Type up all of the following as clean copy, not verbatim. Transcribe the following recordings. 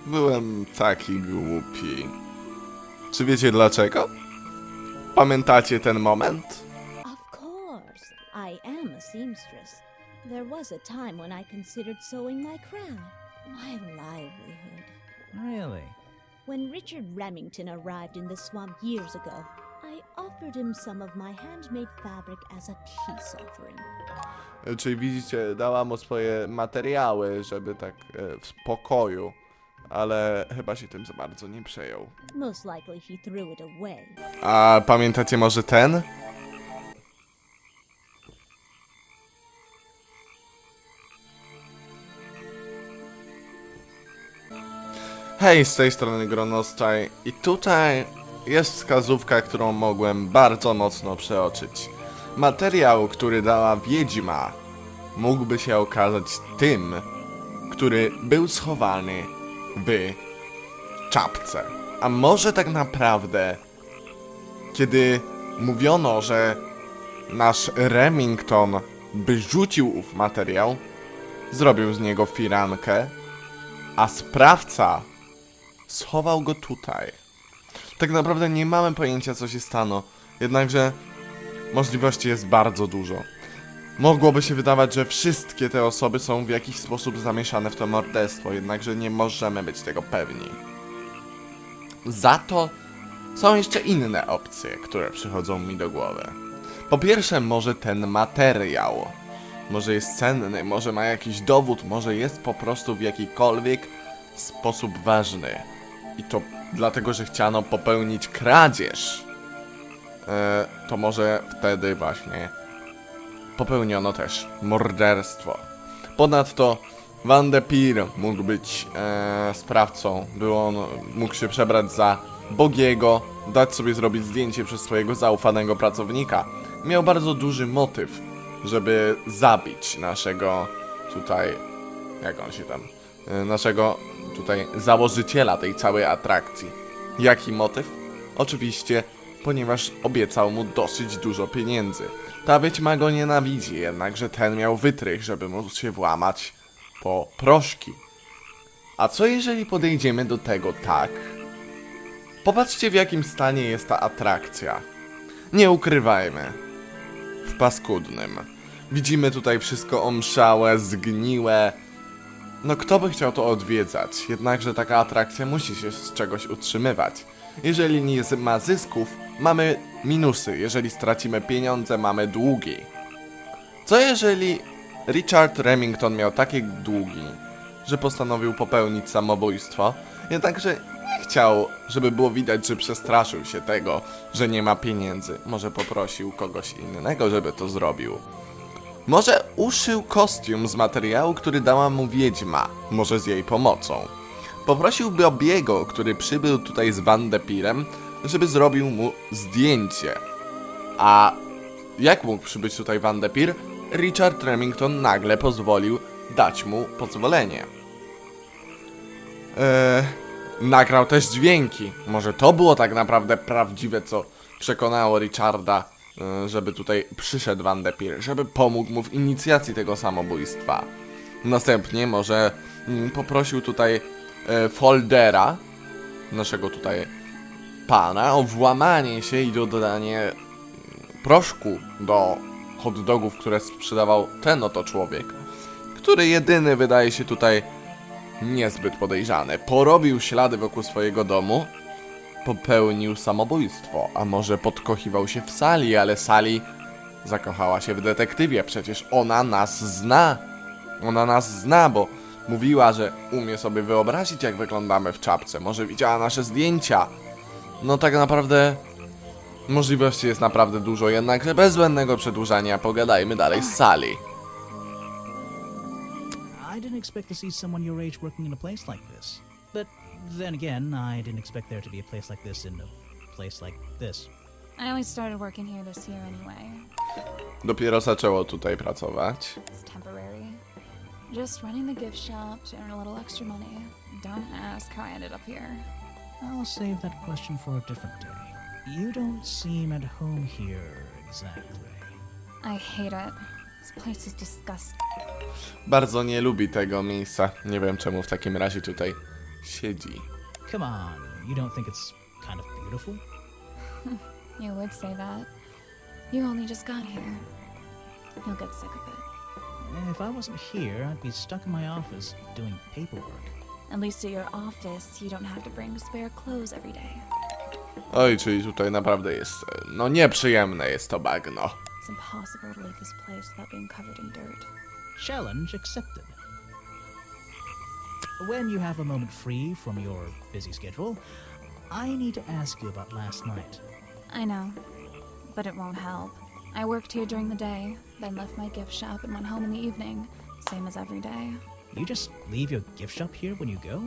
Byłem taki głupi. Czy wiecie dlaczego? Pamiętacie ten moment? Of course, I am a seamstress. There was a time when I considered sewing my craft, my livelihood. Really? When Richard Remington arrived in the swamp years ago, I offered him some of my handmade fabric as a peace offering. Czyli widzicie, dała mu swoje materiały, żeby tak w spokoju, ale chyba się tym za bardzo nie przejął. Most likely he threw it away. A pamiętacie może ten? Hej, z tej strony GROnostaj i tutaj jest wskazówka, którą mogłem bardzo mocno przeoczyć. Materiał, który dała wiedźma, mógłby się okazać tym, który był schowany w czapce. A może tak naprawdę, kiedy mówiono, że nasz Remington wyrzucił ów materiał, zrobił z niego firankę, a sprawca schował go tutaj. Tak naprawdę nie mamy pojęcia, co się stało, jednakże możliwości jest bardzo dużo. Mogłoby się wydawać, że wszystkie te osoby są w jakiś sposób zamieszane w to morderstwo, jednakże nie możemy być tego pewni. Za to są jeszcze inne opcje, które przychodzą mi do głowy. Po pierwsze, może ten materiał. Może jest cenny, może ma jakiś dowód, może jest po prostu w jakikolwiek sposób ważny. I to dlatego, że chciano popełnić kradzież. To może wtedy właśnie popełniono też morderstwo. Ponadto Van de Peer mógł być sprawcą. Mógł się przebrać za Boggy'ego, dać sobie zrobić zdjęcie przez swojego zaufanego pracownika. Miał bardzo duży motyw, żeby zabić naszego tutaj, jak on się tam, naszego tutaj założyciela tej całej atrakcji. Jaki motyw? Oczywiście, ponieważ obiecał mu dosyć dużo pieniędzy. Ta wiedźma go nienawidzi, jednakże ten miał wytrych, żeby móc się włamać po proszki. A co jeżeli podejdziemy do tego tak? Popatrzcie, w jakim stanie jest ta atrakcja. Nie ukrywajmy. W paskudnym. Widzimy tutaj wszystko omszałe, zgniłe. No kto by chciał to odwiedzać? Jednakże taka atrakcja musi się z czegoś utrzymywać. Jeżeli nie ma zysków, mamy minusy. Jeżeli stracimy pieniądze, mamy długi. Co jeżeli Richard Remington miał takie długi, że postanowił popełnić samobójstwo, jednakże nie chciał, żeby było widać, że przestraszył się tego, że nie ma pieniędzy. Może poprosił kogoś innego, żeby to zrobił. Może uszył kostium z materiału, który dała mu wiedźma, może z jej pomocą. Poprosił Boggy'ego, który przybył tutaj z Van de Peerem, żeby zrobił mu zdjęcie. A jak mógł przybyć tutaj Van de Peer? Richard Remington nagle pozwolił dać mu pozwolenie. Nagrał też dźwięki. Może to było tak naprawdę prawdziwe, co przekonało Richarda, żeby tutaj przyszedł Van de Peer, żeby pomógł mu w inicjacji tego samobójstwa. Następnie może poprosił tutaj Foldera, naszego tutaj pana, o włamanie się i dodanie proszku do hot dogów, które sprzedawał ten oto człowiek, który jedyny wydaje się tutaj niezbyt podejrzany. Porobił ślady wokół swojego domu, popełnił samobójstwo, a może podkochiwał się w Sali, ale Sali zakochała się w detektywie, przecież ona nas zna. Ona nas zna, bo mówiła, że umie sobie wyobrazić, jak wyglądamy w czapce. Może widziała nasze zdjęcia. No tak naprawdę możliwości jest naprawdę dużo, jednakże bez zbędnego przedłużania pogadajmy dalej z Sali. I didn't expect to see someone your age working in a place like this. But then again, I didn't expect there to be a place like this in a place like this. I only started working here this year anyway. Dopiero zaczęło tutaj pracować. It's temporary. Just running the gift shop to earn a little extra money. Don't ask how I ended up here. I'll save that question for a different day. You don't seem at home here exactly. I hate it. This place is disgusting. bardzo nie lubi tego miejsca. Nie wiem czemu w takim razie tutaj siedzi. Come on, you don't think it's kind of beautiful? You would say that. You only just got here. You'll get sick of it. If I wasn't here, I'd be stuck in my office doing paperwork. At least at your office, you don't have to bring spare clothes every day. Oj, czyli tutaj naprawdę jest, no nieprzyjemne jest to bagno. It's impossible to leave this place without being covered in dirt. Challenge accepted. When you have a moment free from your busy schedule, I need to ask you about last night. I know, but it won't help. I worked here during the day, then left my gift shop and went home in the evening, same as every day. You just leave your gift shop here when you go?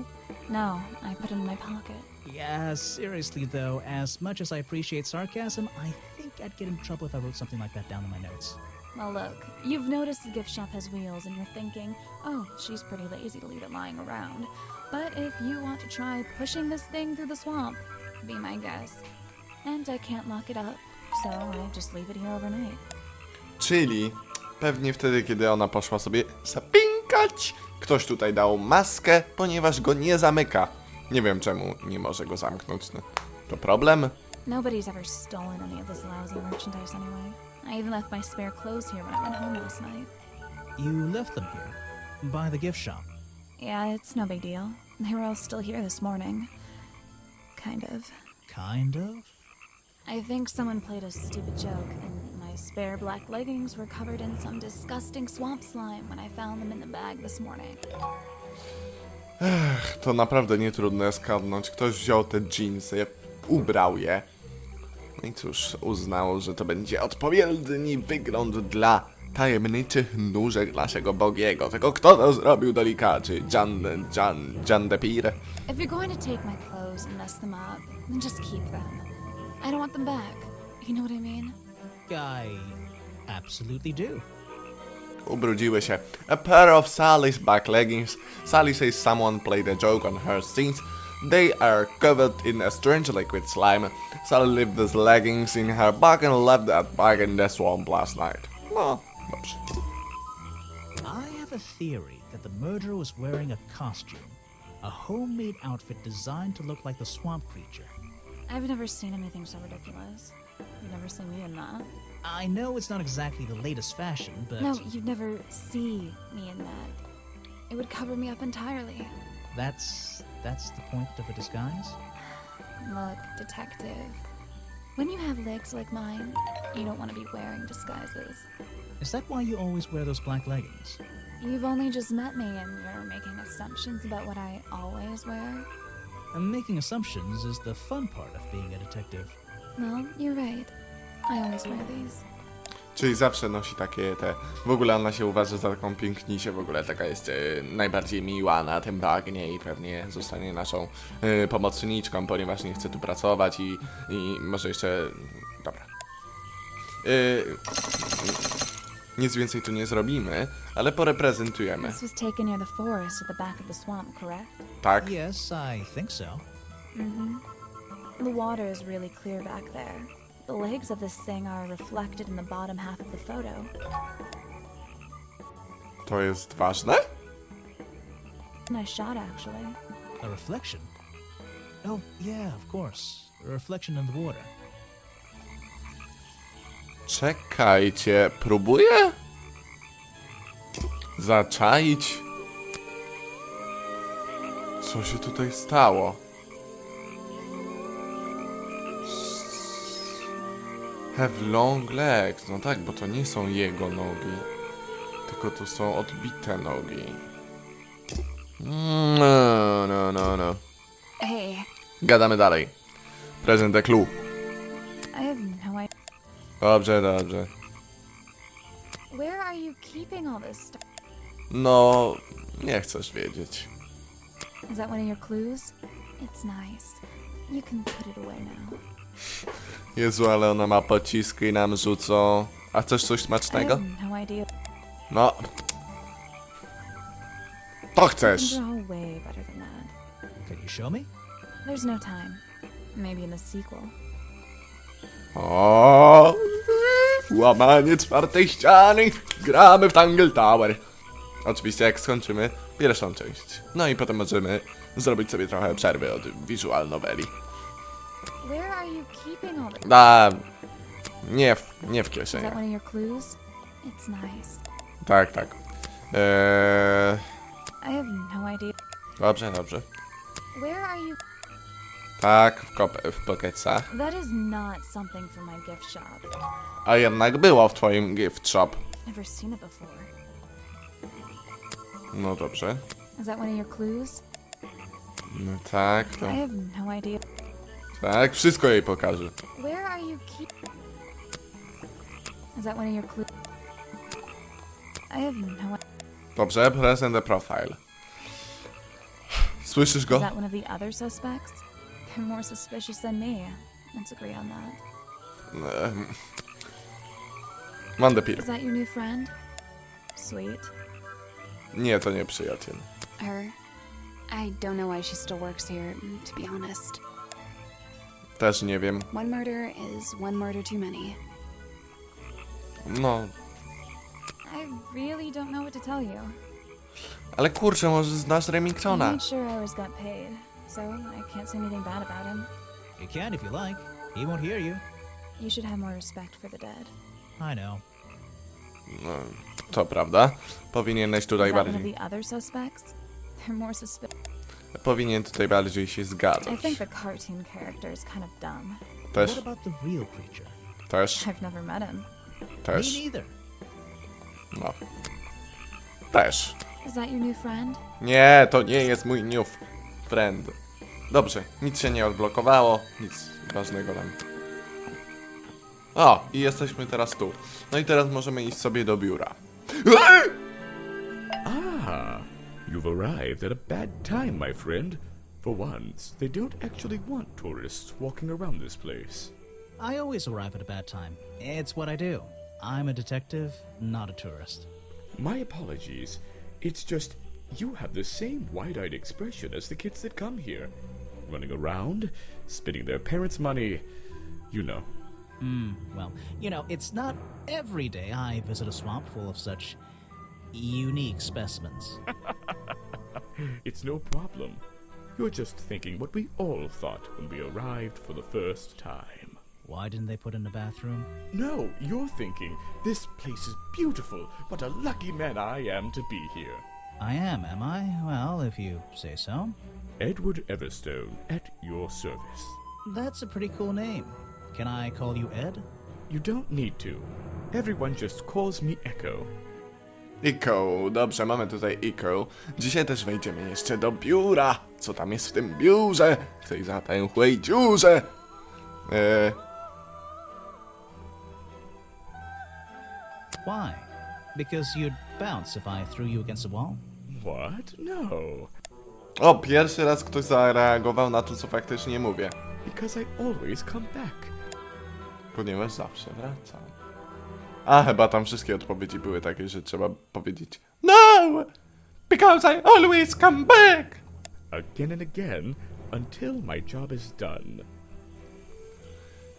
No, I put it in my pocket. Yeah, seriously though, as much as I appreciate sarcasm, I think I'd get in trouble if I wrote something like that down in my notes. Well, look, you've noticed the gift shop has wheels and you're thinking, oh, she's pretty lazy to leave it lying around. But if you want to try pushing this thing through the swamp, be my guest. And I can't lock it up, so I just leave it here overnight. Czyli pewnie wtedy, kiedy ona poszła sobie zapinkać, ktoś tutaj dał maskę, ponieważ go nie zamyka. Nie wiem czemu nie może go zamknąć. No, to problem? Nobody's ever stolen any of this lousy merchandise anyway. I even left my spare clothes here when I went home last night. You left them here? By the gift shop? Yeah, it's no big deal. They were all still here this morning. Kind of. Kind of? I think someone played a stupid joke, and my spare black leggings were covered in some disgusting swamp slime when I found them in the bag this morning. To naprawdę nie trudno skadnąć. Ktoś wziął te dżinsy, ubrał je. No i cóż, uznał, że to będzie odpowiedni wygląd dla tajemniczych nóżek naszego Boggy'ego. Tylko kto to zrobił delikaczy? Jan Depire? If you're going to take my clothes and mess them up, then just keep them. I don't want them back. You know what I mean? I absolutely do. Ubrudziły się. A pair of Sally's back leggings. Sally says someone played a joke on her jeans. They are covered in a strange liquid slime. Sally left these leggings in her bag and left that bag in the swamp last night. No, dobrze. I have a theory that the murderer was wearing a costume. A homemade outfit designed to look like the swamp creature. I've never seen anything so ridiculous. You've never seen me in that. I know it's not exactly the latest fashion, but... No, you'd never see me in that. It would cover me up entirely. That's the point of a disguise? Look, detective. When you have legs like mine, you don't want to be wearing disguises. Is that why you always wear those black leggings? You've only just met me and you're making assumptions about what I always wear. And making assumptions is the fun part of being a detective. Well, you're right. I always wear these. Czyli zawsze nosi takie te... W ogóle ona się uważa za taką pięknisię, w ogóle taka jest najbardziej miła na tym bagnie i pewnie zostanie naszą pomocniczką, ponieważ nie chce tu pracować i może jeszcze... Dobra. Nic więcej tu nie zrobimy, ale poreprezentujemy. This was taken near the forest at the back of the swamp, correct? Tak? Yes, I think so. Mm-hmm. The water is really clear back there. The legs of this thing are reflected in the bottom half of the photo. To jest ważne? Nice shot, actually. A reflection? Oh, yeah, of course. A reflection in the water. Czekajcie, próbuję? Zaczaić? Co się tutaj stało? Have long legs. No tak, bo to nie są jego nogi. Tylko to są odbite nogi. No. Hey, Gadamy dalej. Present the clue. I have no idea. Dobrze. Where are you keeping all this stuff? No, nie chcesz wiedzieć. Is that one of your clues? It's nice. You can put it away now. Jezu, ale ona ma pociski i nam rzucą. A chcesz coś I smacznego? have no idea. No. To You chcesz. can draw way better than that. Can you show me? There's no time. Maybe in the sequel. O, łamanie czwartej ściany. Gramy w Tangle Tower. Oczywiście jak skończymy pierwszą część. No i potem możemy zrobić sobie trochę przerwy od visual noveli. Where are you keeping all this? Nie w Is kieszeni. that one of your clues? It's nice. Tak, tak. I have no idea. Dobrze, dobrze. Where are you? Tak, w pocketsach. That is not something from my gift shop. A jednak było w twoim gift shop. Never seen it before. No dobrze. Is that one of your clues? No tak, to... I have no idea. Tak, wszystko jej pokażę. Where are you Is that one of your clues? I have no idea. Dobrze, present the profile. Słyszysz Is go? that one of the other suspects? They're more suspicious than me. Let's agree on that. Mam depier. Is that your new friend? Sweet. Nie, to nie przyjaciel. Her. I don't know why she still works here, to be honest. Też nie wiem. One murder is one murder too many. No, I really don't know what to tell you. ale kurczę, może znasz I Remingtona. made sure ours got paid, so I can't say anything bad about him. You can if you like. He won't hear you. You should have more respect for the dead. I know. No, to prawda. Powinieneś Is tutaj that one of bardziej... the other suspects? They're more suspicious. Powinien tutaj bardziej się I zgadzać. think the cartoon character is kind of dumb. Też, What about the real creature? też, I've never met him. też. Me neither. No. Też. Is that your new friend? Nie, to nie jest mój new friend. Dobrze, nic się nie odblokowało, nic ważnego tam. O, i jesteśmy teraz tu. No i teraz możemy iść sobie do biura. Ah, you've arrived at a bad time, my friend. For once, they don't actually want tourists walking around this place. I always arrive at a bad time. It's what I do. I'm a detective, not a tourist. My apologies. It's just you have the same wide-eyed expression as the kids that come here. Running around, spending their parents' money, you know. Well, you know, it's not every day I visit a swamp full of such unique specimens. It's no problem. You're just thinking what we all thought when we arrived for the first time. Why didn't they put in a bathroom? No, you're thinking, this place is beautiful. What a lucky man I am to be here. I am I? Well, if you say so. Edward Everstone, at your service. That's a pretty cool name. Can I call you Ed? You don't need to. Everyone just calls me Echo. Echo, dobrze, mamy tutaj Echo. Dzisiaj też wejdziemy jeszcze do biura. Co tam jest w tym biurze? W tej zatęchłej dziurze? Why? Because you'd bounce if I threw you against a wall? What? No. O, pierwszy raz ktoś zareagował na to, co faktycznie mówię. Because I always come back. Ponieważ zawsze wracam. A, chyba tam wszystkie odpowiedzi były takie, że trzeba powiedzieć No! Because I always come back! Again and again, until my job is done.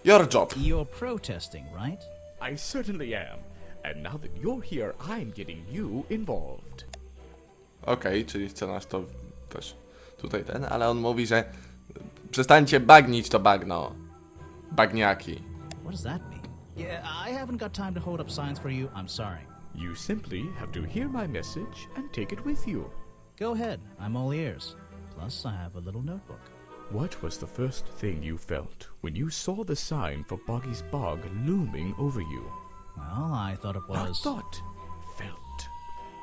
Your job. You're protesting, right? I certainly am. And now that you're here, I'm getting you involved. Okej, czyli chce nas to też tutaj ale on mówi, że przestańcie bagnić to bagno. Bagniaki. What does that mean? Yeah, I haven't got time to hold up signs for you. I'm sorry. You simply have to hear my message and take it with you. Go ahead. I'm all ears. Plus, I have a little notebook. What was the first thing you felt when you saw the sign for Boggy's Bog looming over you? Well, I thought it Not was... thought, felt.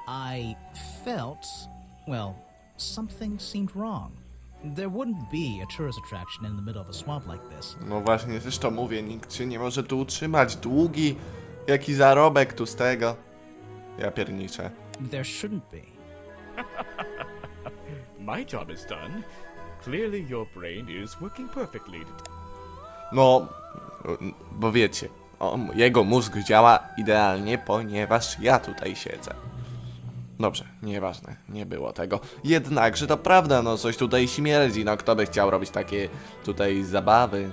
I felt... Well, something seemed wrong. There wouldn't be a tourist attraction in the middle of a swamp like this. No właśnie, też to mówię, nikt się nie może tu utrzymać. Długi, jaki zarobek tu z tego. Ja pierniczę. There shouldn't be. My job is done. Clearly your brain is working perfectly. No, bo wiecie, jego mózg działa idealnie, ponieważ ja tutaj siedzę. Dobrze, nieważne, nie było tego. Jednakże to prawda, no coś tutaj śmierdzi, no kto by chciał robić takie tutaj zabawy,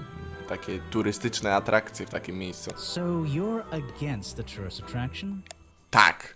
takie turystyczne atrakcje w takim miejscu. So you're against the tourist attraction? Tak,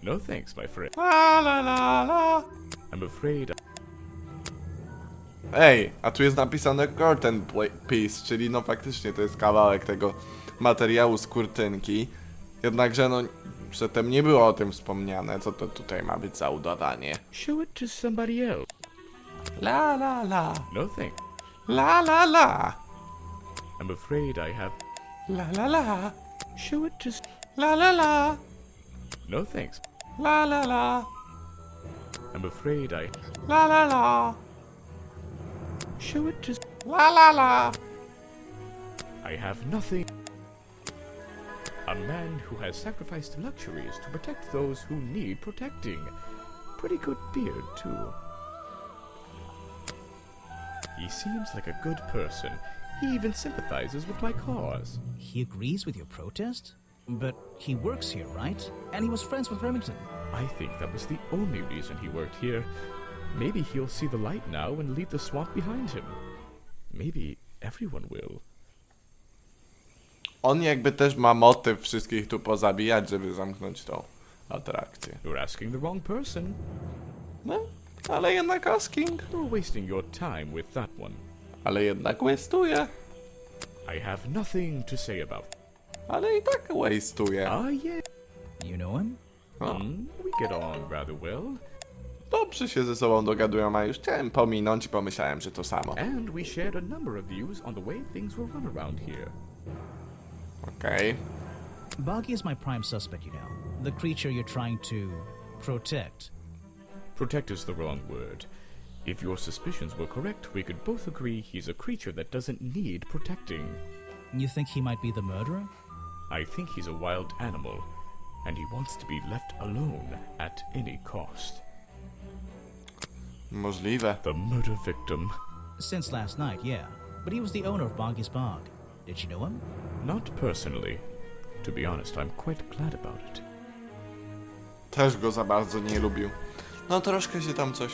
No thanks, my friend. La la la la. I'm afraid Ej, a tu jest napisane curtain piece, czyli no faktycznie to jest kawałek tego materiału z kurtynki. Jednakże no, przedtem nie było o tym wspomniane, co to tutaj ma być za udawanie. show it to somebody else. La la la. No thanks. La la la. I'm afraid I have. La la la. Show it to. La la la. No thanks. La la la. I'm afraid I. La la la. Show it to. La la la. I have nothing. A man who has sacrificed luxuries to protect those who need protecting. Pretty good beard, too. He seems like a good person. He even sympathizes with my cause. He agrees with your protest? But he works here, right? And he was friends with Remington. I think that was the only reason he worked here. Maybe he'll see the light now and leave the swamp behind him. Maybe everyone will. On jakby też ma motyw wszystkich tu pozabijać, żeby zamknąć tą atrakcję. You're asking the wrong person. No, ale jednak asking. You're wasting your time with that one. Ale jednak waste'uje. I have nothing to say about. Ale i tak waste'uje. Yeah. You know him? We get on rather well. Dobrze się ze sobą dogadują, a już chciałem pominąć i pomyślałem, że to samo. And we shared a number of views on the way things were run around here. Okej. Boggy is my prime suspect, you know. The creature you're trying to protect. Protect is the wrong word. If your suspicions were correct, we could both agree he's a creature that doesn't need protecting. You think he might be the murderer? I think he's a wild animal, and he wants to be left alone at any cost. Możliwe. The murder victim. Since last night, yeah. But he was the owner of Boggy's Bog. Did you know him? Not personally. To be honest, I'm quite glad about it. Też go za bardzo nie lubił. No troszkę się tam coś...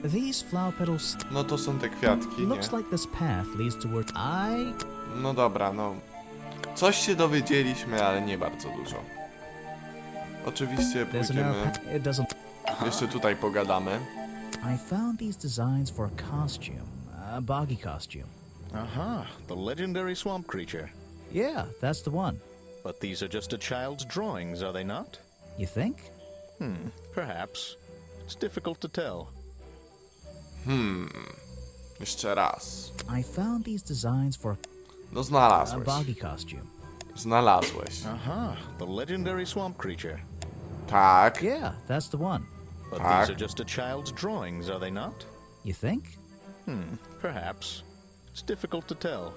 These flower petals... No to są te kwiatki, nie? Looks like this path leads toward... No dobra, no... Coś się dowiedzieliśmy, ale nie bardzo dużo. Oczywiście There's an pójdziemy... It doesn't... Jeszcze tutaj pogadamy. I found these designs for a costume. A Boggy costume. Aha, the legendary swamp creature. Yeah, that's the one. But these are just a child's drawings, are they not? You think? Perhaps. It's difficult to tell. Jeszcze raz. I found these designs for No a znalazłeś. Boggy costume. Znalazłeś. Aha, the legendary swamp creature. Tak. Yeah, that's the one. But Tak. these are just a child's drawings, are they not? You think? Perhaps. It's difficult to tell.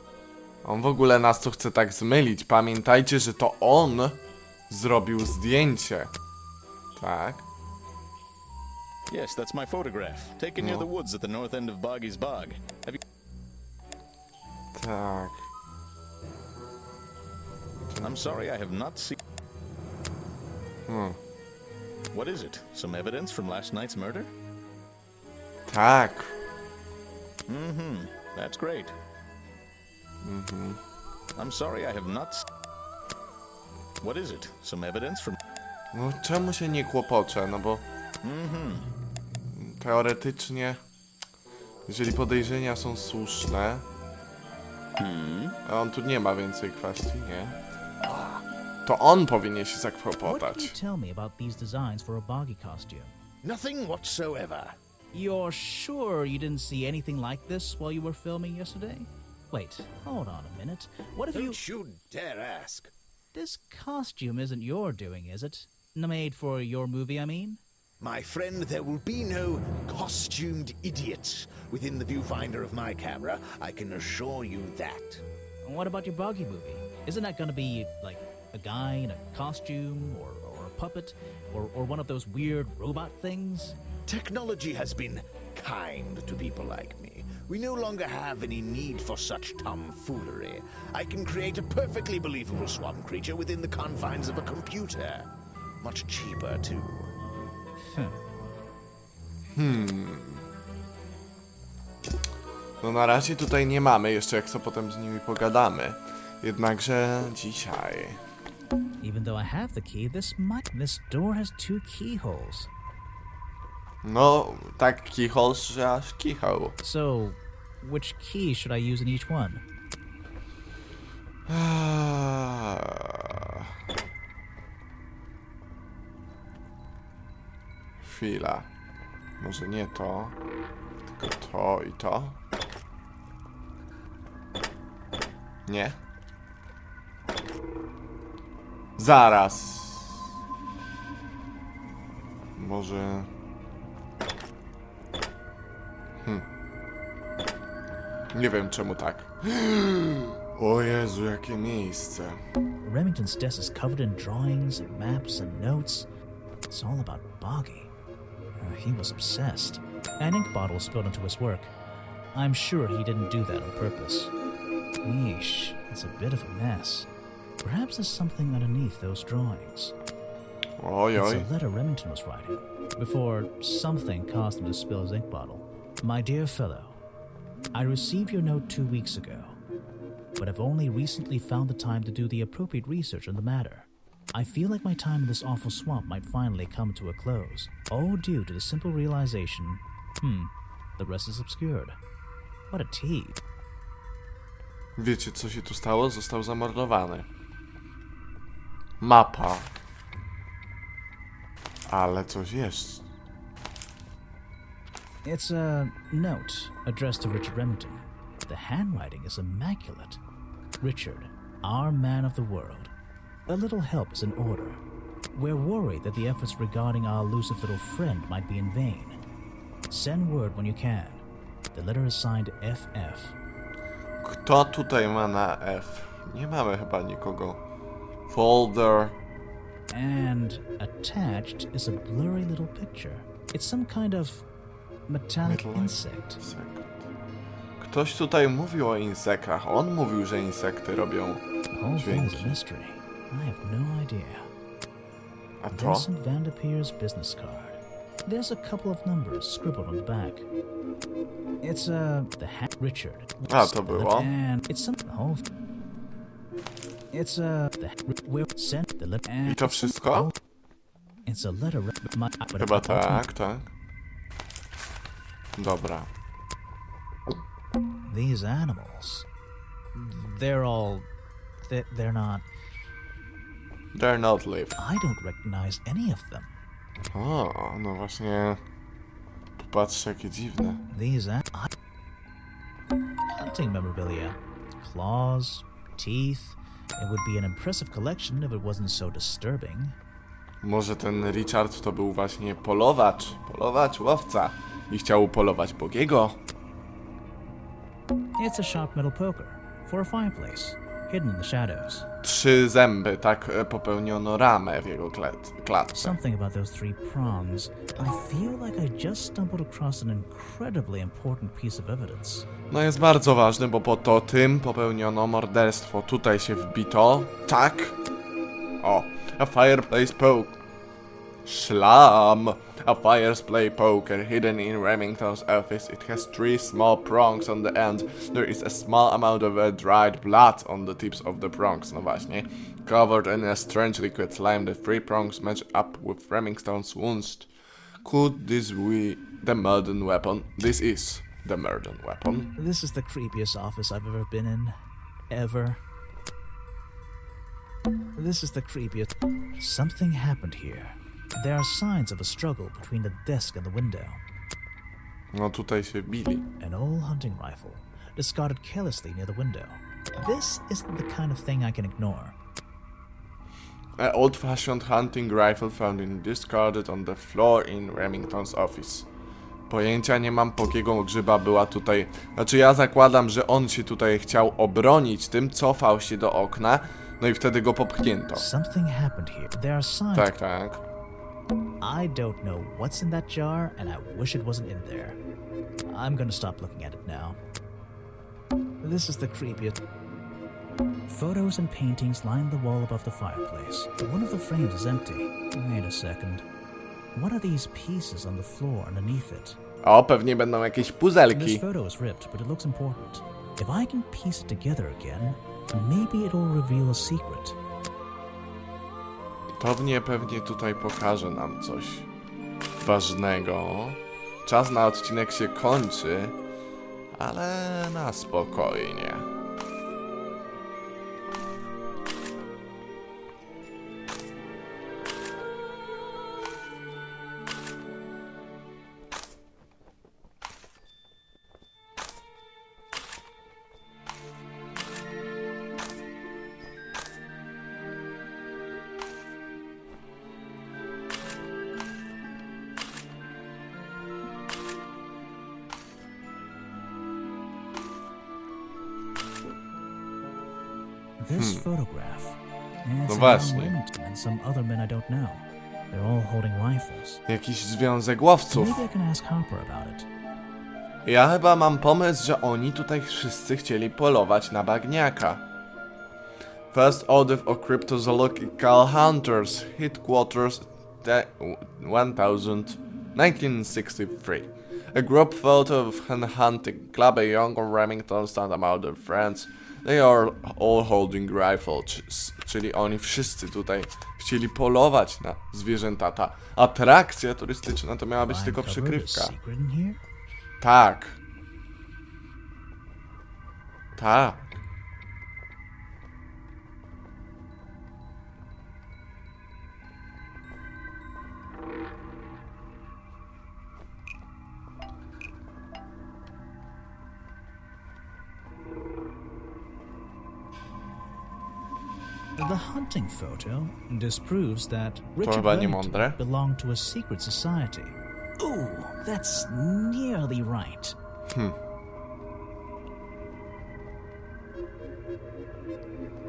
On w ogóle nas tu chce tak zmylić. Pamiętajcie, że to on zrobił zdjęcie. Tak. Yes, that's my photograph, taken near the woods at the north end of Boggy's Bog. Have you... Tak. I'm sorry, I have not seen... What is it? Some evidence from last night's murder? Tak. That's great. I'm sorry, I have not... What is it? Some evidence from... No czemu się nie kłopoczę? No bo... Teoretycznie... Jeżeli podejrzenia są słuszne... A on tu nie ma więcej kwestii, nie? To on powinien się What can zakłopotać. you tell me about these designs for a Boggy costume? Nothing whatsoever. You're sure you didn't see anything like this while you were filming yesterday? Wait, hold on a minute. What if you dare ask. This costume isn't your doing, is it? Made for your movie, I mean? My friend, there will be no costumed idiots within the viewfinder of my camera. I can assure you that. What about your Boggy movie? Isn't that gonna be, like, a guy in a costume, or a puppet, or one of those weird robot things? Technology has been kind to people like me. We no longer have any need for such tomfoolery. I can create a perfectly believable swamp creature within the confines of a computer. Much cheaper, too. No na razie tutaj nie mamy, jeszcze jak co potem z nimi pogadamy. Jednakże dzisiaj... Even though I have the key, this door has 2 keyholes. No, tak keyhole, że aż keyhole. So, which key should I use in each one? Chwila. Może nie to, tylko to i to? Nie? Zaraz. Może... Nie wiem czemu tak. O Jezu, jakie miejsce. Remington's desk is covered in drawings and maps and notes. It's all about Boggy. He was obsessed. An ink bottle spilled into his work. I'm sure he didn't do that on purpose. Yeesh, it's a bit of a mess. Perhaps there's something underneath those drawings. Oj, oj. It's a letter Remington was writing before something caused him to spill his ink bottle. My dear fellow, I received your note 2 weeks ago, but have only recently found the time to do the appropriate research on the matter. I feel like my time in this awful swamp might finally come to a close, all due to the simple realization, the rest is obscured. What a tease. Wiecie, co się tu stało? Został zamordowany. Mapa. Ale coś jest. It's a note addressed to Richard Remington. The handwriting is immaculate. Richard, our man of the world. A little help is in order. We're worried that the efforts regarding our elusive little friend might be in vain. Send word when you can. The letter is signed FF. Kto tutaj ma na F? Nie mamy chyba nikogo. Folder. And attached is a blurry little picture. It's some kind of metallic insect. Ktoś tutaj mówił o insektach. On mówił, że insekty robią The whole thing is a dźwięki. mystery. I have no idea. A to? Vincent Vanderpeer's business card. There's a couple of numbers scribbled on the back. It's Richard. A, to było. And it's some whole. It's we're sent the letter. I to wszystko? It's a letter. Chyba tak, tak. Dobra. These animals. They're all. They're not. Dare not live. I don't recognize any of them. O, no właśnie. Popatrzcie, jakie dziwne. These hunting memorabilia, claws, teeth. It would be an impressive collection if it wasn't so disturbing. Może ten Richard to był właśnie polowacz, łowca i chciał upolować Boggy'ego. It's a sharp metal poker for a fireplace, hidden in the shadows. 3 zęby, tak popełniono ramę w jego klatce. Something about those 3 prongs. I feel like I just stumbled across an incredibly important piece of evidence. No jest bardzo ważny, bo po to tym popełniono morderstwo. Tutaj się wbito. Tak. O, a fireplace poke. Szlam. A fireplace poker hidden in Remington's office. It has 3 small prongs on the end. There is a small amount of dried blood on the tips of the prongs. No właśnie. Covered in a strange liquid slime, the 3 prongs match up with Remington's wounds. Could this be the modern weapon? This is the modern weapon. This is the creepiest office I've ever been in. Ever. This is the creepiest. Something happened here. There are signs of a struggle between the desk and the window. No tutaj się bili. An old hunting rifle, discarded carelessly near the window. This isn't the kind of thing I can ignore. An old-fashioned hunting rifle found and discarded on the floor in Remington's office. Pojęcia nie mam, Boggy'ego grzyba była tutaj... Znaczy ja zakładam, że on się tutaj chciał obronić tym, cofał się do okna, no i wtedy go popchnięto. Something happened here. There are signs. Tak, tak. I don't know what's in that jar, and I wish it wasn't in there. I'm gonna stop looking at it now. This is the creepiest. Photos and paintings line the wall above the fireplace. One of the frames is empty. Wait a second. What are these pieces on the floor underneath it? O, pewnie będą jakieś This puzelki. photo is ripped, but it looks important. If I can piece it together again, maybe it'll reveal a secret. Pewnie tutaj pokaże nam coś ważnego. Czas na odcinek się kończy, ale na spokojnie. This photograph. No It's właśnie. Remington and some other men I don't know. They're all holding rifles. Jakiś związek łowców. Maybe I can ask Harper about it. Ja chyba mam pomysł, że oni tutaj wszyscy chcieli polować na bagniaka. First order of cryptozoological hunters, headquarters 1963. A group photo of a hunting club, a younger Remington stand among their friends. They are all holding rifles, czyli oni wszyscy tutaj chcieli polować na zwierzęta. Ta atrakcja turystyczna to miała być tylko przykrywka. Secret in here? Tak. Tak. The hunting photo disproves that Richard chyba nie Remington mądre. belonged to a secret society. Ooh, that's nearly right.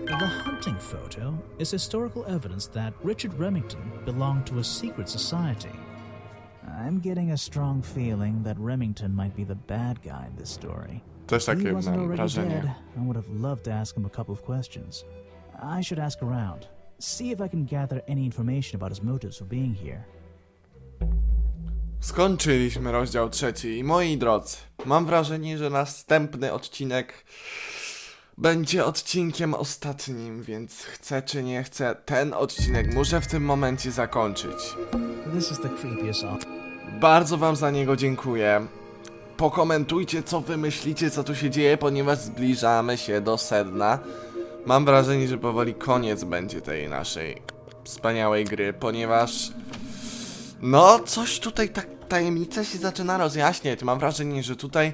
The hunting photo is historical evidence that Richard Remington belonged to a secret society. I'm getting a strong feeling that Remington might be the bad guy in this story. Też If he takie wasn't mam already wrażenie. dead, I would have loved to ask him a couple of questions. I should ask around, see if I can gather any information about his motives for being here. Skończyliśmy rozdział 3 i moi drodzy, mam wrażenie, że następny odcinek będzie odcinkiem ostatnim, więc chcę czy nie chcę, ten odcinek muszę w tym momencie zakończyć. This is the creepiest Bardzo wam za niego dziękuję. Pokomentujcie, co wy myślicie, co tu się dzieje, ponieważ zbliżamy się do sedna. Mam wrażenie, że powoli koniec będzie tej naszej wspaniałej gry, ponieważ no, coś tutaj tak tajemnica się zaczyna rozjaśniać. Mam wrażenie, że tutaj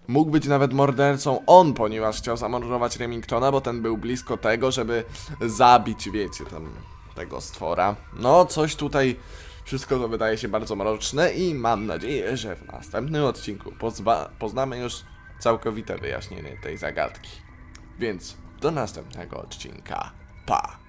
mógł być nawet mordercą on, ponieważ chciał zamordować Remingtona, bo ten był blisko tego, żeby zabić, wiecie, tam tego stwora. No, coś tutaj, wszystko to wydaje się bardzo mroczne i mam nadzieję, że w następnym odcinku poznamy już całkowite wyjaśnienie tej zagadki. Więc do następnego odcinka. Pa!